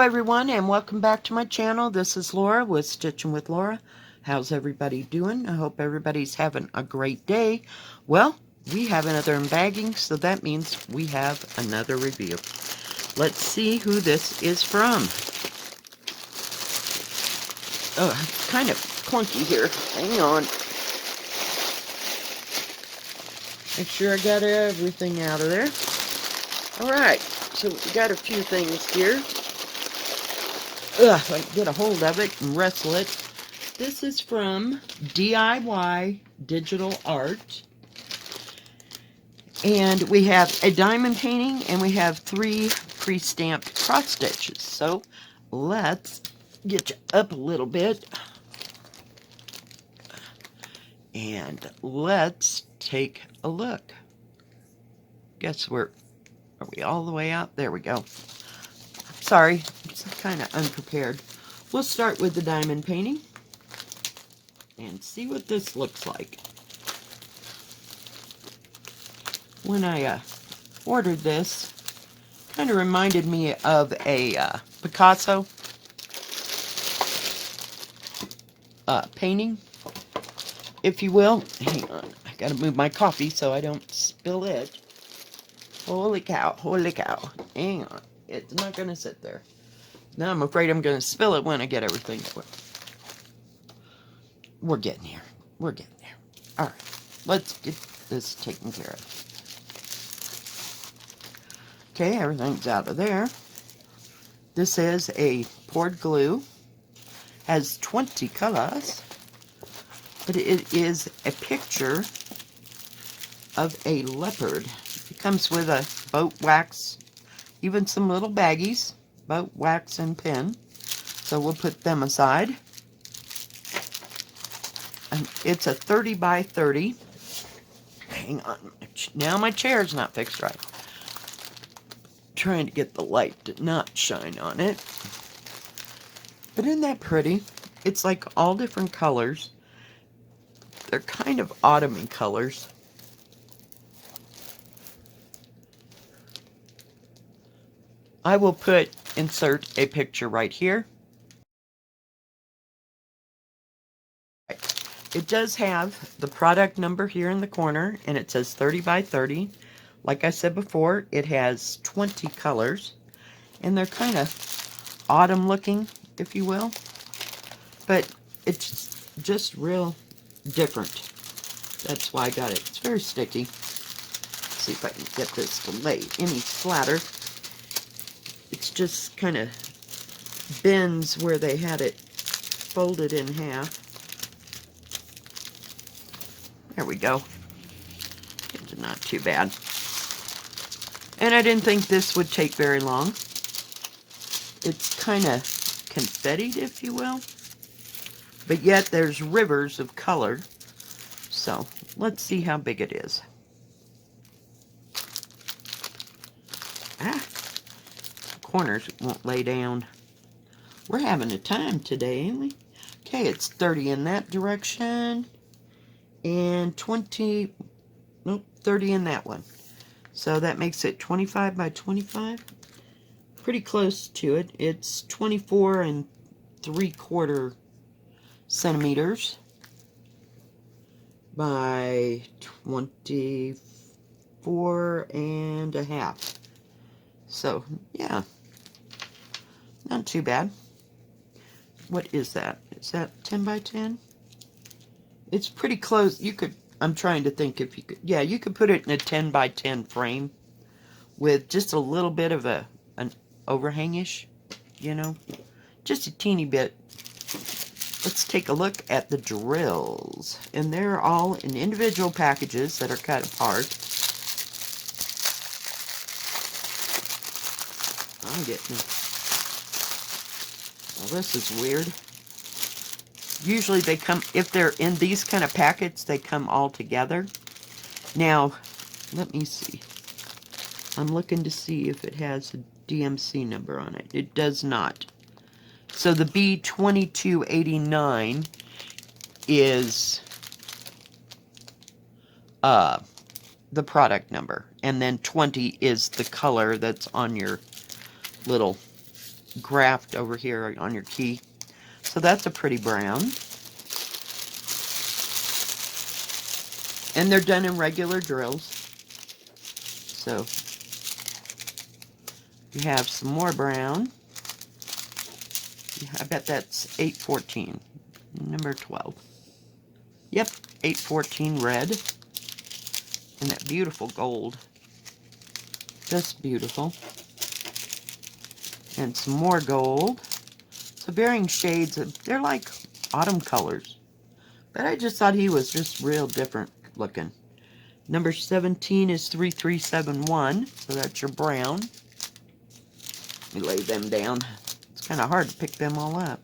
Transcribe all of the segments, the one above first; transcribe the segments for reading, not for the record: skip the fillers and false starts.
everyone, and welcome back to my channel. This is Laura with Stitching with Laura. How's everybody doing? I hope everybody's having a great day. Well, we have another unbagging, so that means we have another review. Let's see who this is from. Oh, it's kind of clunky here. Hang on. Make sure I got everything out of there. Alright, so we got a few things here. If I can get a hold of it and wrestle it. This is from DIYDigitalArt. And we have a diamond painting and we have 3 pre-stamped cross stitches. So let's get you up a little bit. And let's take a look. Guess are we all the way out? There we go. Sorry, it's kind of unprepared. We'll start with the diamond painting and see what this looks like. When I ordered this, kind of reminded me of a Picasso painting, if you will. Hang on, I gotta move my coffee so I don't spill it. Holy cow, holy cow. Hang on. It's not going to sit there. Now I'm afraid I'm going to spill it when I get everything. We're getting here. We're getting there. Alright. Let's get this taken care of. Okay, everything's out of there. This is a poured glue. Has 20 colors. But it is a picture of a leopard. It comes with a boat wax. Even some little baggies, boat wax and pen. So we'll put them aside. And it's a 30 by 30. Hang on. Now my chair's not fixed right. Trying to get the light to not shine on it. But isn't that pretty? It's like all different colors. They're kind of autumny colors. I will insert a picture right here. It does have the product number here in the corner, and it says 30 by 30. Like I said before, it has 20 colors, and they're kind of autumn looking, if you will. But it's just real different. That's why I got it. It's very sticky. Let's see if I can get this to lay any flatter. It's just kind of bends where they had it folded in half. There we go. It's not too bad. And I didn't think this would take very long. It's kind of confettied, if you will. But yet there's rivers of color. So let's see how big it is. Corners won't lay down. We're having a time today, ain't we? Okay, it's 30 in that direction and 20, nope, 30 in that one. So that makes it 25 by 25. Pretty close to it. It's 24 3/4 centimeters by 24.5. So, yeah. Not too bad. What is that? Is that 10 by 10? It's pretty close. You could, I'm trying to think if you could, yeah, you could put it in a 10 by 10 frame with just a little bit of an overhangish, you know, just a teeny bit. Let's take a look at the drills. And they're all in individual packages that are cut apart. I'm getting it. Well, this is weird. Usually they come, if they're in these kind of packets, they come all together. Now, let me see. I'm looking to see if it has a DMC number on it. It does not. So the B2289 is the product number. And then 20 is the color that's on your little graft over here on your key. So that's a pretty brown. And they're done in regular drills. So you have some more brown. I bet that's 814, number 12. Yep, 814 red. And that beautiful gold. Just beautiful. And some more gold. So varying shades. They're like autumn colors. But I just thought he was just real different looking. Number 17 is 3371. So that's your brown. We lay them down. It's kind of hard to pick them all up.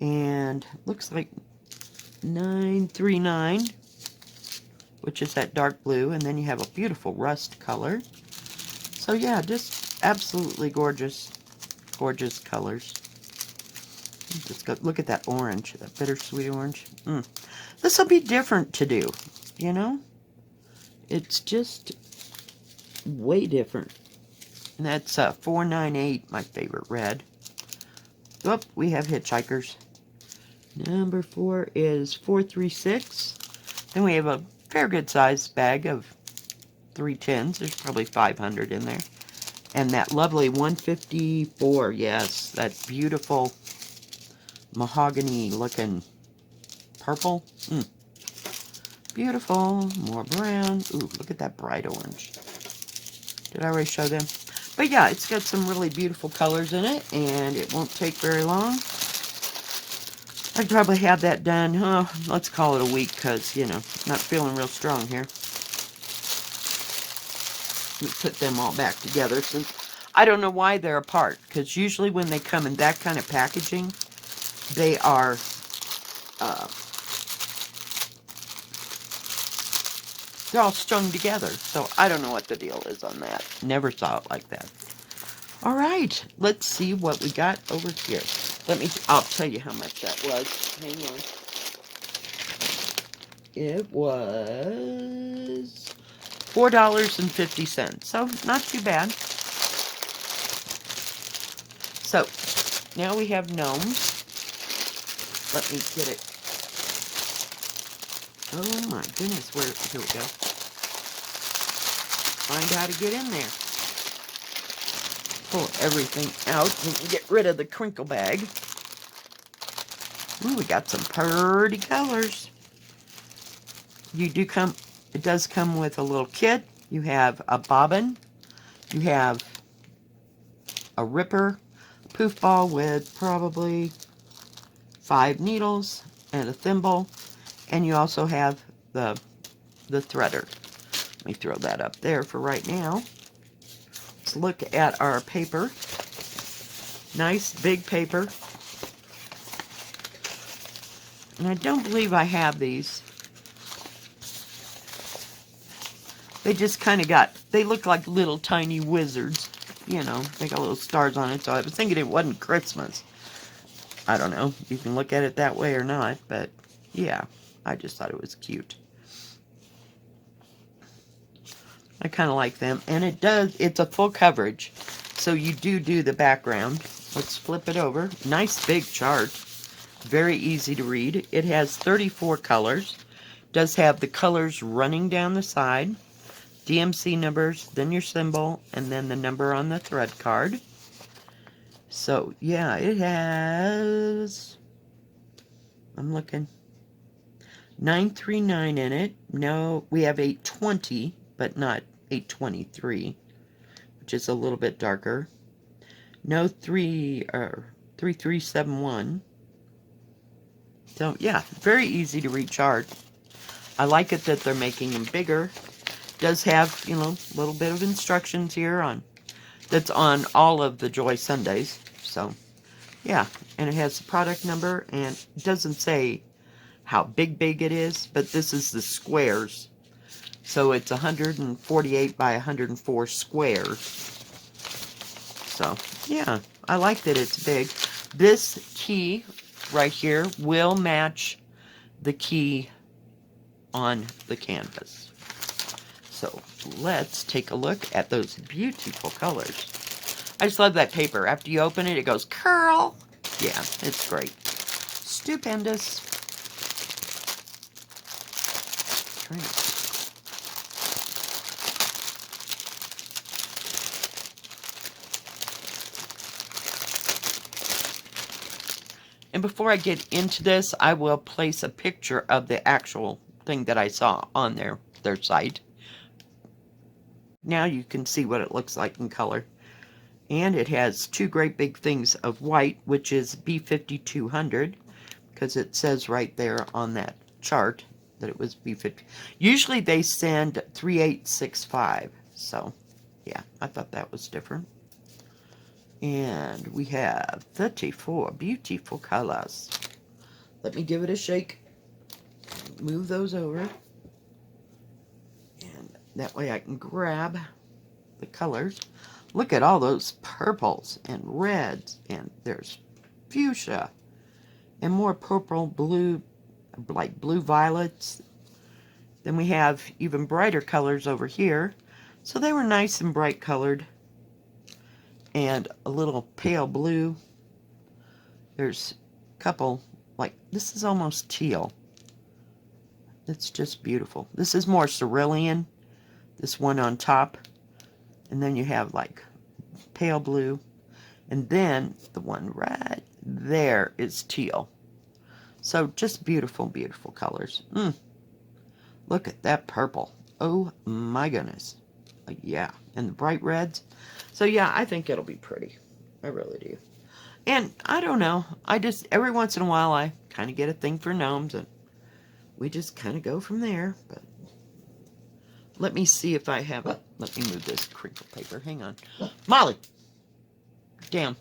And looks like 939, which is that dark blue. And then you have a beautiful rust color. So yeah, just absolutely gorgeous, gorgeous colors. Just go, look at that orange, that bittersweet orange. This will be different to do, you know? It's just way different. And that's 498, my favorite red. Oh, we have hitchhikers. Number 4 is 436. Then we have a fair good sized bag of 310s. There's probably 500 in there. And that lovely 154, yes, that beautiful mahogany looking purple. Beautiful. More brown. Ooh, look at that bright orange. Did I already show them? But yeah, it's got some really beautiful colors in it, and it won't take very long. I'd probably have that done, let's call it a week, because, you know, not feeling real strong here. Let me put them all back together, since I don't know why they're apart, because usually when they come in that kind of packaging, they are, they're all strung together, so I don't know what the deal is on that. Never saw it like that. All right, let's see what we got over here. I'll tell you how much that was. Hang on. It was $4.50, so not too bad. So, now we have gnomes. Let me get it. Oh my goodness, here we go. Find how to get in there. Pull everything out and get rid of the crinkle bag. Ooh, we got some pretty colors. It does come with a little kit. You have a bobbin. You have a ripper, poof ball with probably 5 needles and a thimble. And you also have the threader. Let me throw that up there for right now. Let's look at our paper. Nice big paper. And I don't believe I have these. They just kind of they look like little tiny wizards. You know, they got little stars on it, so I was thinking it wasn't Christmas. I don't know. You can look at it that way or not, but yeah, I just thought it was cute. I kind of like them. And it's a full coverage. So you do the background. Let's flip it over. Nice big chart. Very easy to read. It has 34 colors. Does have the colors running down the side. DMC numbers, then your symbol, and then the number on the thread card. So, yeah, it has... I'm looking. 939 in it. No, we have 820, but not 823, which is a little bit darker. No 3371. So yeah, very easy to read chart. I like it that they're making them bigger. Does have, you know, a little bit of instructions here that's on all of the Joy Sundays. So yeah, and it has the product number, and it doesn't say how big it is, but this is the squares. So it's 148 by 104 squares. So yeah, I like that it's big. This key right here will match the key on the canvas. So let's take a look at those beautiful colors. I just love that paper. After you open it, it goes curl. Yeah, it's great. Stupendous. Great. And before I get into this, I will place a picture of the actual thing that I saw on their site. Now you can see what it looks like in color. And it has two great big things of white, which is B5200, because it says right there on that chart that it was B50. Usually they send 3865, so yeah, I thought that was different. And we have 34 beautiful colors. Let me give it a shake. Move those over. And that way I can grab the colors. Look at all those purples and reds. And there's fuchsia. And more purple, blue, like blue violets. Then we have even brighter colors over here. So they were nice and bright colored. And a little pale blue. There's a couple, like, this is almost teal. It's just beautiful. This is more cerulean, this one on top. And then you have, like, pale blue. And then the one right there is teal. So just beautiful, beautiful colors. Look at that purple. Oh my goodness. Yeah, and the bright reds. So yeah, I think it'll be pretty. I really do. And I don't know. I just, every once in a while, I kind of get a thing for gnomes. And we just kind of go from there. But let me see if I have a, let me move this crinkle paper. Hang on. Molly! Damn.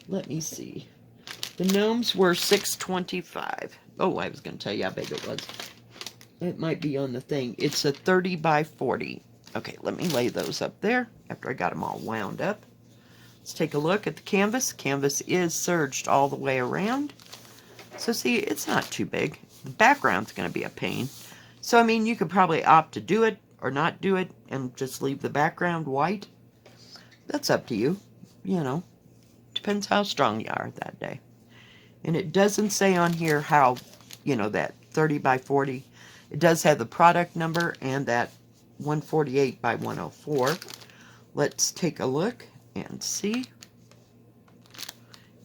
Let me see. The gnomes were $6.25. Oh, I was going to tell you how big it was. It might be on the thing. It's a 30 by 40. Okay, let me lay those up there after I got them all wound up. Let's take a look at the canvas. Canvas is serged all the way around. So see, it's not too big. The background's going to be a pain. So, I mean, you could probably opt to do it or not do it and just leave the background white. That's up to you. You know, depends how strong you are that day. And it doesn't say on here how, you know, that 30 by 40. It does have the product number and that 148 by 104. Let's take a look and see.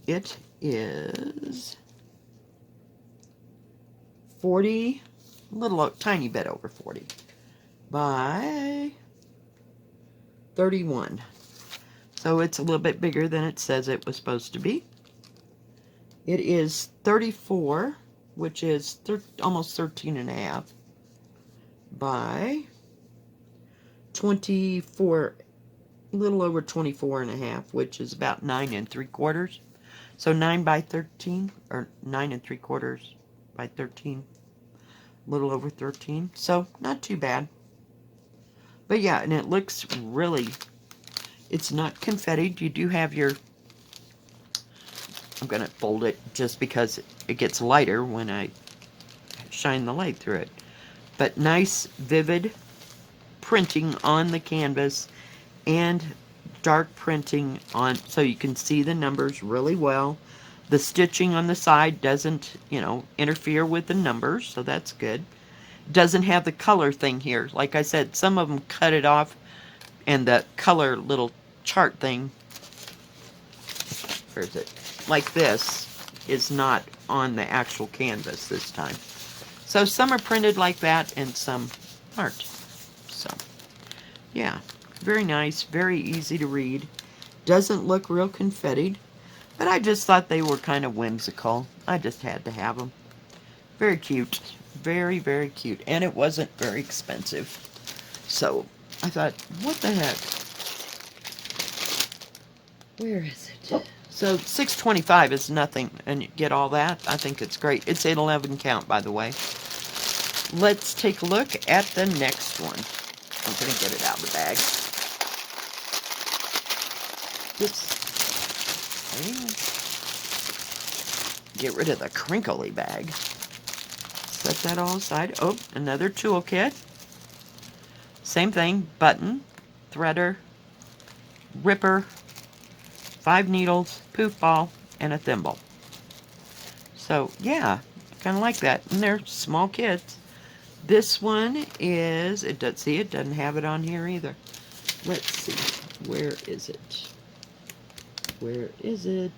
It is 40, a little tiny bit over 40 by 31. So it's a little bit bigger than it says it was supposed to be. It is 34, which is almost 13 and a half by 24, a little over 24 and a half, which is about 9 3/4. So 9 by 13, or 9 3/4 by 13, a little over 13. So not too bad. But yeah, and it looks really, it's not confettied. You do have your, I'm going to fold it just because it gets lighter when I shine the light through it. But nice, vivid printing on the canvas and dark printing on, so you can see the numbers really well. The stitching on the side doesn't, you know, interfere with the numbers, so that's good. Doesn't have the color thing here. Like I said, some of them cut it off, and the color little chart thing, where is it? Like this is not on the actual canvas this time. So some are printed like that and some aren't. So yeah, very nice, very easy to read. Doesn't look real confettied, but I just thought they were kind of whimsical. I just had to have them. Very cute. Very, very cute. And it wasn't very expensive. So I thought, what the heck? Where is it? So $6.25 is nothing, and you get all that. I think it's great. It's an 11 count, by the way. Let's take a look at the next one. I'm going to get it out of the bag. Oops. Get rid of the crinkly bag. Set that all aside. Oh, another toolkit. Same thing. Button, threader, ripper, 5 needles, poof ball, and a thimble. So yeah, kind of like that. And they're small kits. This one is, it doesn't have it on here either. Let's see, where is it? Where is it?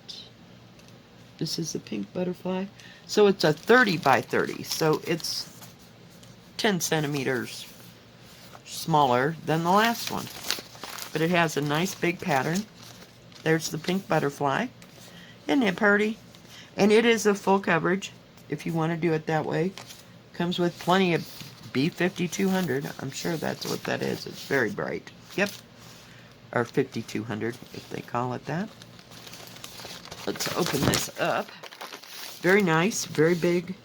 This is the pink butterfly. So it's a 30 by 30. So it's 10 centimeters smaller than the last one. But it has a nice big pattern. There's the pink butterfly. Isn't it pretty? And it is a full coverage if you want to do it that way. Comes with plenty of B5200. I'm sure that's what that is. It's very bright. Yep. Or 5200 if they call it that. Let's open this up. Very nice, very big,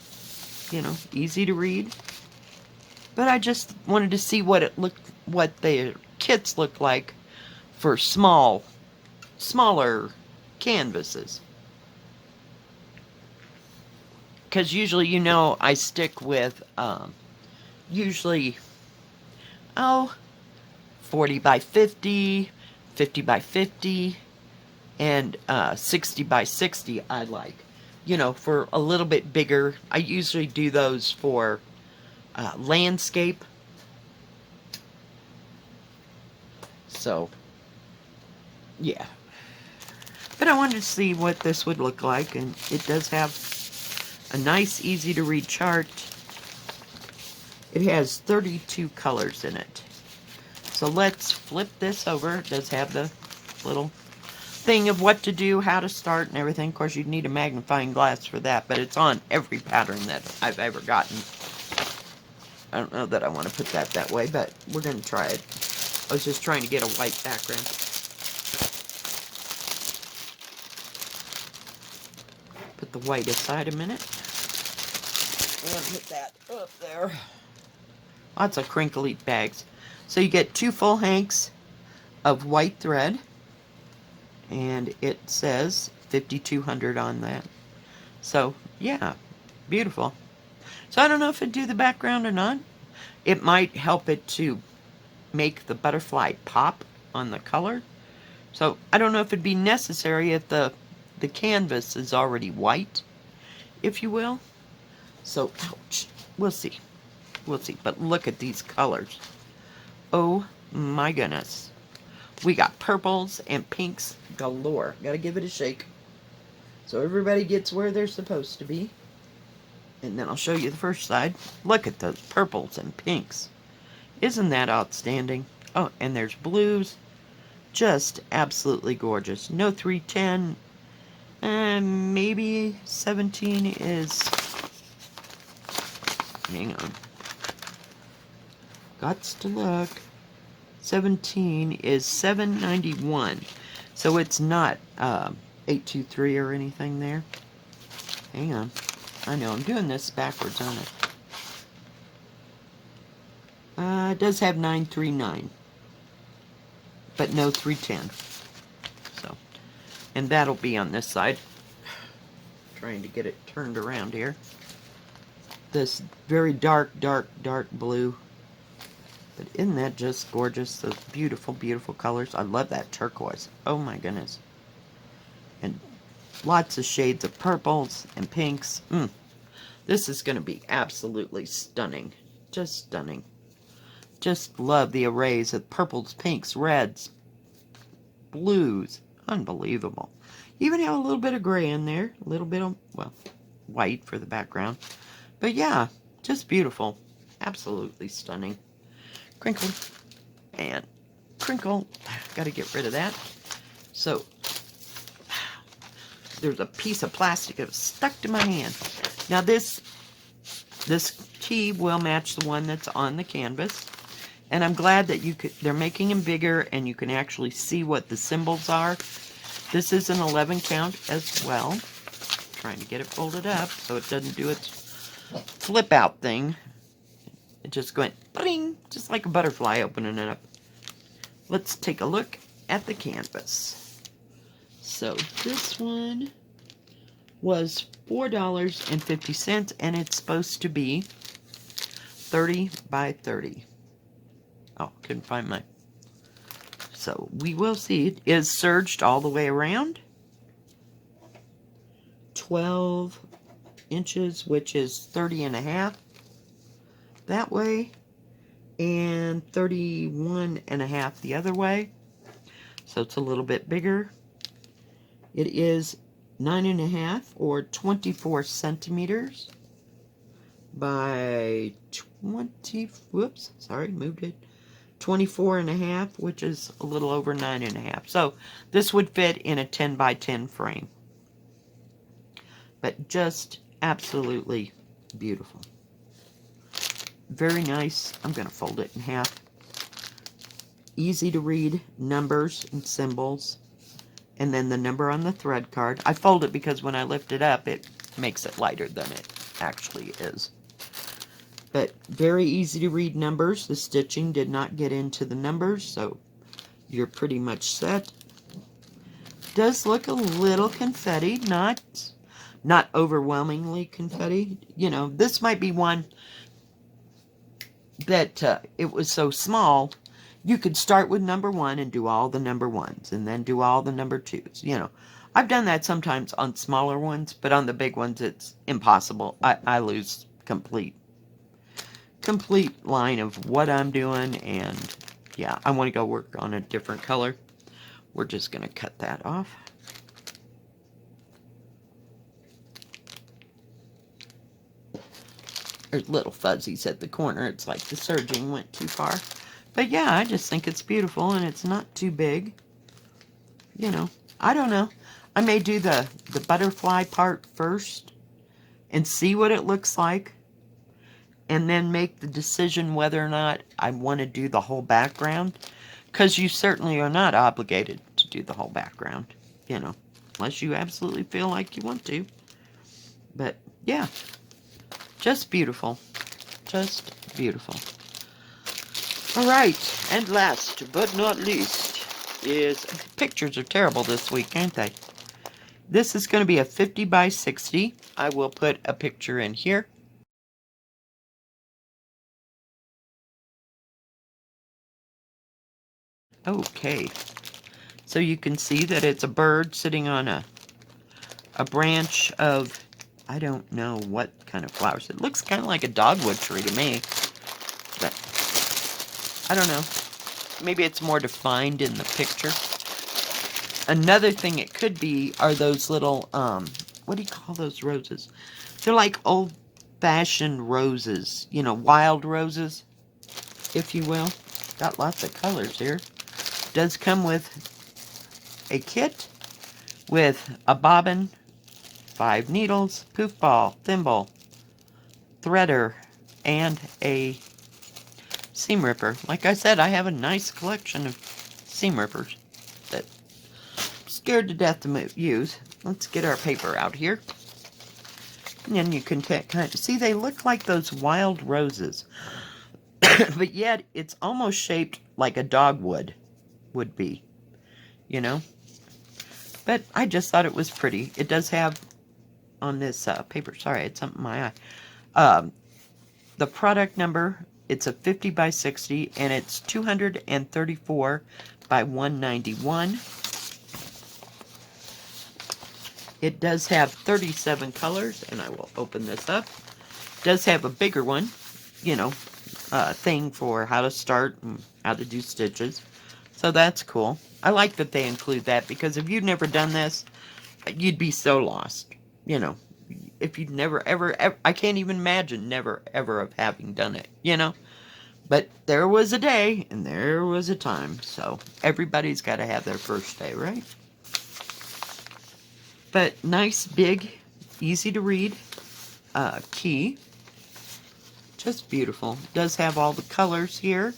you know, easy to read. But I just wanted to see what the kits look like for smaller canvases. Because usually, you know, I stick with usually 40 by 50, 50 by 50, and 60 by 60 I like. You know, for a little bit bigger. I usually do those for landscape. So, yeah. But I wanted to see what this would look like, and it does have a nice, easy to read chart. It has 32 colors in it. So let's flip this over. It does have the little thing of what to do, how to start, and everything. Of course, you'd need a magnifying glass for that, but it's on every pattern that I've ever gotten. I don't know that I want to put that way, but we're going to try it. I was just trying to get a white background. Put the white aside a minute. And put that up there. Lots of crinkly bags. So you get 2 full hanks of white thread. And it says 5200 on that. So, yeah, beautiful. So I don't know if it'd do the background or not. It might help it to make the butterfly pop on the color. So I don't know if it'd be necessary if the canvas is already white, if you will. So, ouch. We'll see. We'll see. But look at these colors. Oh my goodness. We got purples and pinks galore. Gotta give it a shake. So everybody gets where they're supposed to be. And then I'll show you the first side. Look at those purples and pinks. Isn't that outstanding? Oh, and there's blues. Just absolutely gorgeous. No 310. And maybe 17 is... Hang on. Gots to look. 17 is 791. So it's not 823 or anything there. Hang on. I know, I'm doing this backwards on it. It does have 939. But no 310. So, and that'll be on this side. Trying to get it turned around here. This very dark, dark, dark blue. But isn't that just gorgeous? Those beautiful, beautiful colors. I love that turquoise. Oh my goodness. And lots of shades of purples and pinks. This is going to be absolutely stunning. Just stunning. Just love the arrays of purples, pinks, reds, blues. Unbelievable. You even have a little bit of gray in there. A little bit of, well, white for the background. But yeah, just beautiful. Absolutely stunning. Crinkle and crinkle. Got to get rid of that. So there's a piece of plastic that was stuck to my hand. Now this key will match the one that's on the canvas, and I'm glad that they're making them bigger and you can actually see what the symbols are. This is an 11 count as well. Trying to get it folded up so it doesn't do its flip out thing. It just went bling, just like a butterfly opening it up. Let's take a look at the canvas. So this one was $4.50, and it's supposed to be 30 by 30. Oh, couldn't find my So we will see. It is serged all the way around. 12 inches, which is 30.5 that way, and 31.5 the other way. So it's a little bit bigger. It is 9.5 or 24 centimeters by 20, whoops, sorry, moved it. 24.5, which is a little over 9.5. So this would fit in a 10 by 10 frame. But just absolutely beautiful. Very nice. I'm going to fold it in half. Easy to read numbers and symbols. And then the number on the thread card. I fold it because when I lift it up, it makes it lighter than it actually is. But very easy to read numbers. The stitching did not get into the numbers, so you're pretty much set. Does look a little confetti, not overwhelmingly confetti. You know, this might be one that it was so small, you could start with number 1 and do all the number 1s, and then do all the number 2s. You know, I've done that sometimes on smaller ones, but on the big ones, it's impossible. I lose complete line of what I'm doing, and yeah, I want to go work on a different color. We're just going to cut that off. There's little fuzzies at the corner. It's like the serging went too far. But yeah, I just think it's beautiful, and it's not too big. You know, I don't know. I may do the butterfly part first and see what it looks like, and then make the decision whether or not I want to do the whole background. Because you certainly are not obligated to do the whole background, you know, unless you absolutely feel like you want to. But yeah, just beautiful. Just beautiful. All right, and last but not least is, pictures are terrible this week, aren't they? This is going to be a 50 by 60. I will put a picture in here. Okay, so you can see that it's a bird sitting on a branch of, I don't know what kind of flowers. It looks kind of like a dogwood tree to me, but I don't know. Maybe it's more defined in the picture. Another thing it could be are those little, what do you call those roses? They're like old-fashioned roses, you know, wild roses, if you will. Got lots of colors here. Does come with a kit with a bobbin, 5 needles, poof ball, thimble, threader, and a seam ripper. Like I said, I have a nice collection of seam rippers that I'm scared to death to use. Let's get our paper out here. And then you can kind of see they look like those wild roses. But yet it's almost shaped like a dogwood would be, you know. But I just thought it was pretty. It does have on this paper, sorry, it's something in my eye. The product number, it's a 50 by 60, and it's 234 by 191. It does have 37 colors, and I will open this up. It does have a bigger one, you know, thing for how to start and how to do stitches. So that's cool. I like that they include that, because if you'd never done this, you'd be so lost. You know, if you'd never, ever, I can't even imagine never, ever of having done it, you know. But there was a day, and there was a time. So everybody's got to have their first day, right? But nice, big, easy to read key. Just beautiful. Does have all the colors here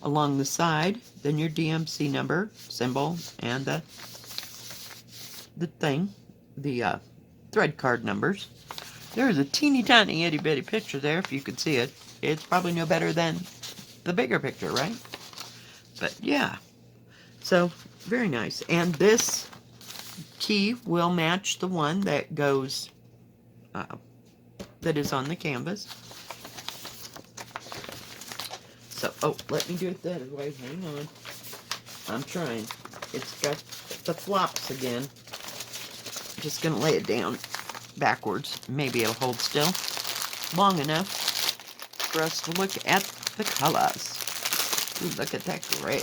along the side. Then your DMC number, symbol, and the thing, the thread card numbers. There's a teeny tiny itty bitty picture there, if you could see it. It's probably no better than the bigger picture, right? But yeah, so very nice. And this key will match the one that goes, that is on the canvas. So, oh, let me do it that way. Hang on. I'm trying. It's got the flops again. I'm just going to lay it down backwards. Maybe it'll hold still long enough for us to look at the colors. Ooh, look at that gray.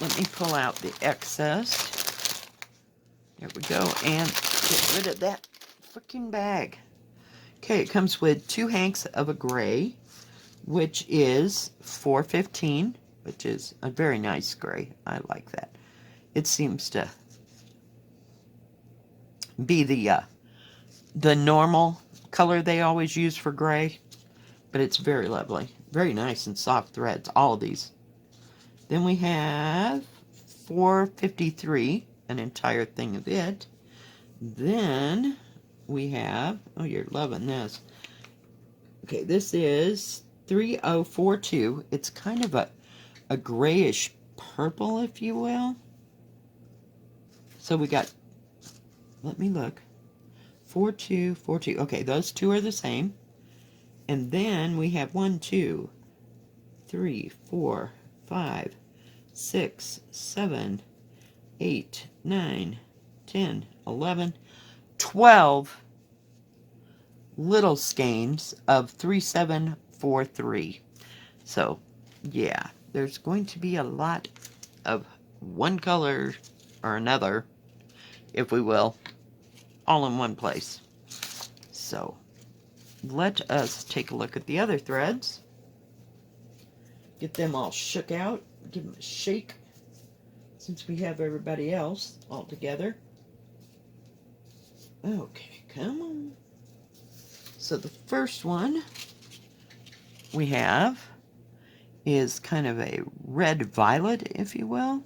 Let me pull out the excess. There we go. And get rid of that freaking bag. Okay, it comes with 2 hanks of a gray, which is $4.15, which is a very nice gray. I like that. It seems to be the normal color they always use for gray, but it's very lovely. Very nice and soft threads, all of these. Then we have $4.53, an entire thing of it. Then we have, oh, you're loving this. Okay, this is 3042. It's kind of a grayish purple, if you will. So we got, let me look, 4242. Okay, those two are the same. And then we have 1, 2, 3, 4, 5, 6, 7, 8, 9, 10, 11, 12 little skeins of 3743. So, yeah, there's going to be a lot of one color or another, if we will, all in one place. So, let us take a look at the other threads. Get them all shook out. Give them a shake, since we have everybody else all together. Okay, come on. So the first one we have is kind of a red-violet, if you will,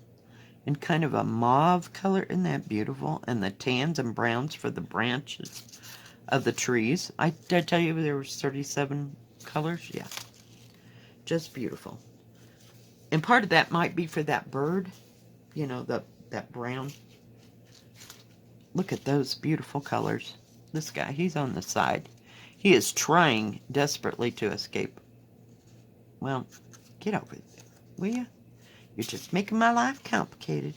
and kind of a mauve color. Isn't that beautiful? And the tans and browns for the branches of the trees. Did I tell you there was 37 colors? Yeah. Just beautiful. And part of that might be for that bird, you know, that brown. Look at those beautiful colors. This guy, he's on the side. He is trying desperately to escape. Well, get over it, will you? You're just making my life complicated.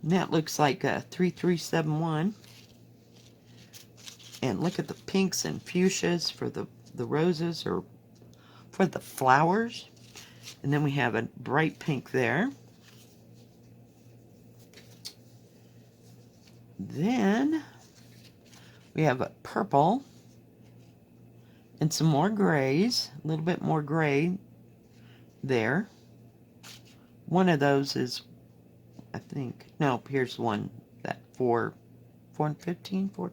And that looks like a 3371. And look at the pinks and fuchsias for the roses, or for the flowers. And then we have a bright pink there. Then we have a purple and some more grays, a little bit more gray there. One of those is, I think, no, here's one, that 415, I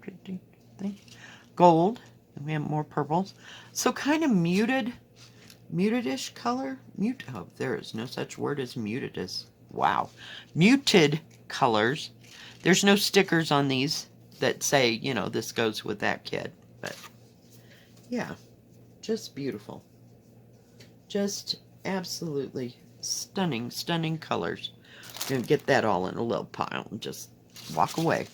think. Gold, and we have more purples. So kind of muted-ish color. Oh, there is no such word as muted as, wow. Muted colors. There's no stickers on these that say, you know, this goes with that kid. But, yeah, just beautiful. Just absolutely stunning, stunning colors. I'm going to get that all in a little pile and just walk away.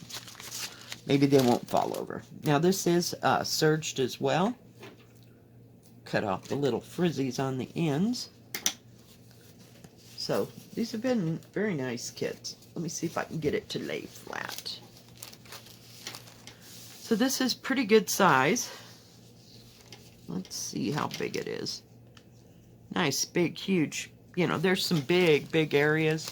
Maybe they won't fall over. Now, this is serged as well. Cut off the little frizzies on the ends. So, these have been very nice kits. Let me see if I can get it to lay flat. So this is pretty good size. Let's see how big it is. Nice, big, huge. You know, there's some big, big areas.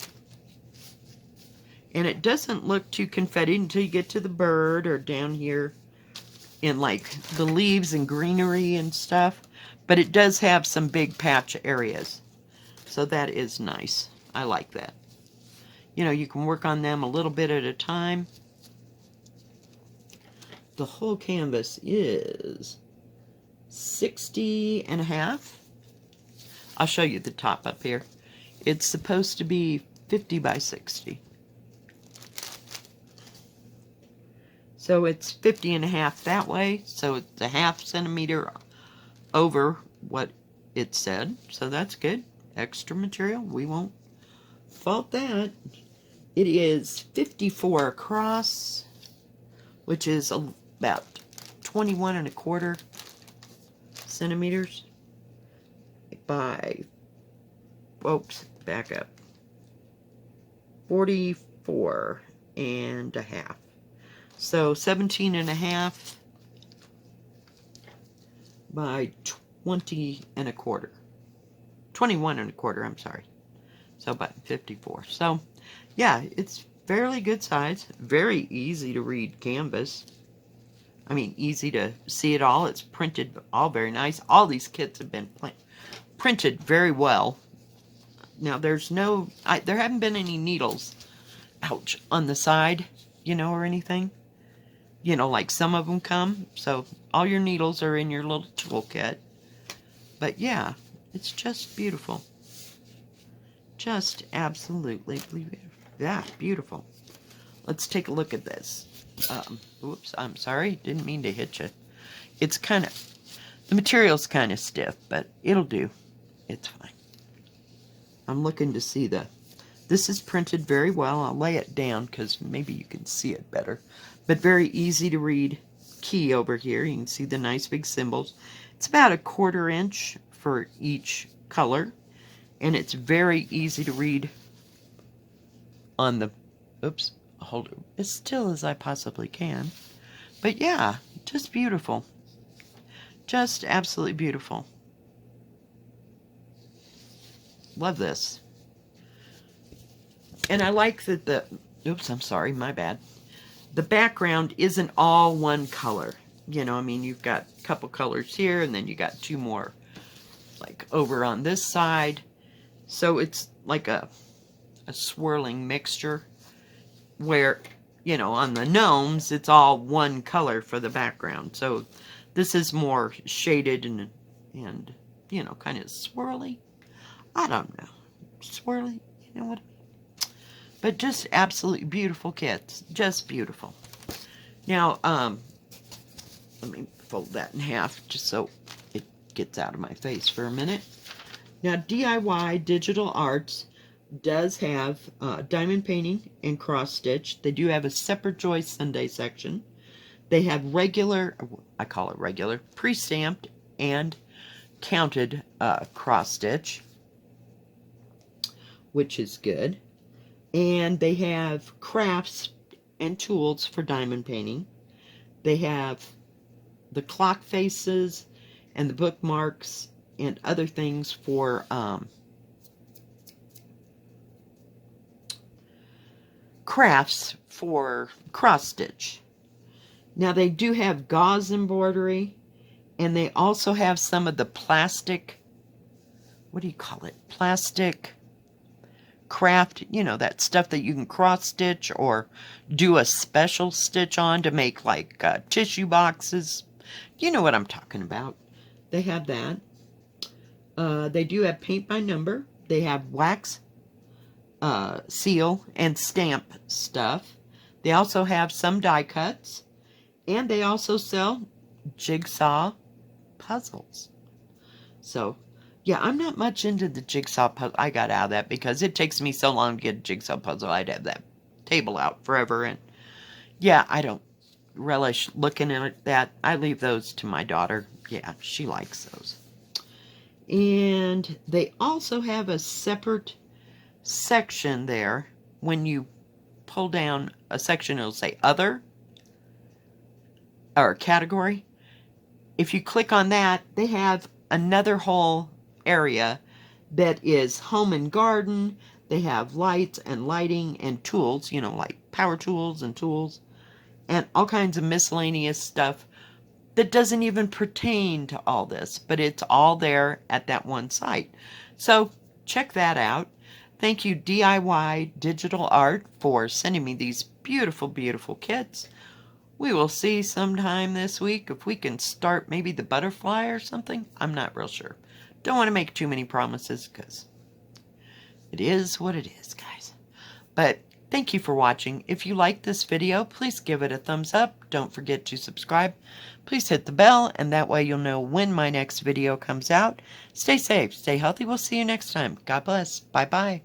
And it doesn't look too confetti until you get to the bird or down here in like the leaves and greenery and stuff. But it does have some big patch areas. So that is nice. I like that. You know, you can work on them a little bit at a time. The whole canvas is 60.5. I'll show you the top up here. It's supposed to be 50 by 60. So it's 50.5 that way. So it's a ½ centimeter over what it said. So that's good. Extra material. We won't fault that. It is 54 across, which is about 21.25 centimeters. by, oops, back up, 44 and a half. So 17 and a half by 20 and a quarter. 21 and a quarter, I'm sorry. So about 54. So yeah, it's fairly good size. Very easy to read canvas. I mean, easy to see it all. It's printed all very nice. All these kits have been printed very well. Now there's no, there haven't been any needles, ouch, on the side, you know, or anything. You know, like some of them come. So all your needles are in your little toolkit. But yeah, it's just beautiful. Just absolutely beautiful. Let's take a look at this. Oops, I'm sorry. Didn't mean to hit you. It's kind of, the material's kind of stiff, but it'll do. It's fine. I'm looking to see this is printed very well. I'll lay it down because maybe you can see it better. But very easy to read key over here. You can see the nice big symbols. It's about a 1/4 inch for each color. And it's very easy to read on the, oops, hold it as still as I possibly can. But yeah, just beautiful. Just absolutely beautiful. Love this. And I like that the, oops, I'm sorry, my bad. The background isn't all one color. You know, I mean, you've got a couple colors here, and then you got 2 more, like, over on this side. So it's like a swirling mixture where, you know, on the gnomes, it's all one color for the background. So this is more shaded and you know, kind of swirly. I don't know. Swirly, you know what I mean? But just absolutely beautiful kits. Just beautiful. Now, let me fold that in half just so it gets out of my face for a minute. Now, DIYDigitalArt does have diamond painting and cross stitch. They do have a separate Joy Sunday section. They have regular, I call it regular, pre-stamped and counted cross stitch, which is good. And they have crafts and tools for diamond painting. They have the clock faces and the bookmarks and other things for crafts for cross stitch. Now they do have gauze embroidery, and they also have some of the plastic, what do you call it? Plastic craft, you know, that stuff that you can cross stitch or do a special stitch on to make like tissue boxes. You know what I'm talking about. They have that. They do have paint by number. They have wax, seal, and stamp stuff. They also have some die cuts. And they also sell jigsaw puzzles. So, yeah, I'm not much into the jigsaw puzzle. I got out of that because it takes me so long to get a jigsaw puzzle. I'd have that table out forever. And, yeah, I don't relish looking at that. I leave those to my daughter. Yeah, she likes those. And they also have a separate section there. When you pull down a section, it'll say Other, or Category. If you click on that, they have another whole area that is Home and Garden. They have lights and lighting and tools, you know, like power tools and tools, and all kinds of miscellaneous stuff that doesn't even pertain to all this, but it's all there at that one site. So check that out. Thank you, DIYDigitalArt, for sending me these beautiful, beautiful kits. We will see sometime this week if we can start maybe the butterfly or something. I'm not real sure. Don't want to make too many promises because it is what it is, guys. But thank you for watching. If you like this video, please give it a thumbs up. Don't forget to subscribe. Please hit the bell, and that way you'll know when my next video comes out. Stay safe, stay healthy. We'll see you next time. God bless. Bye-bye.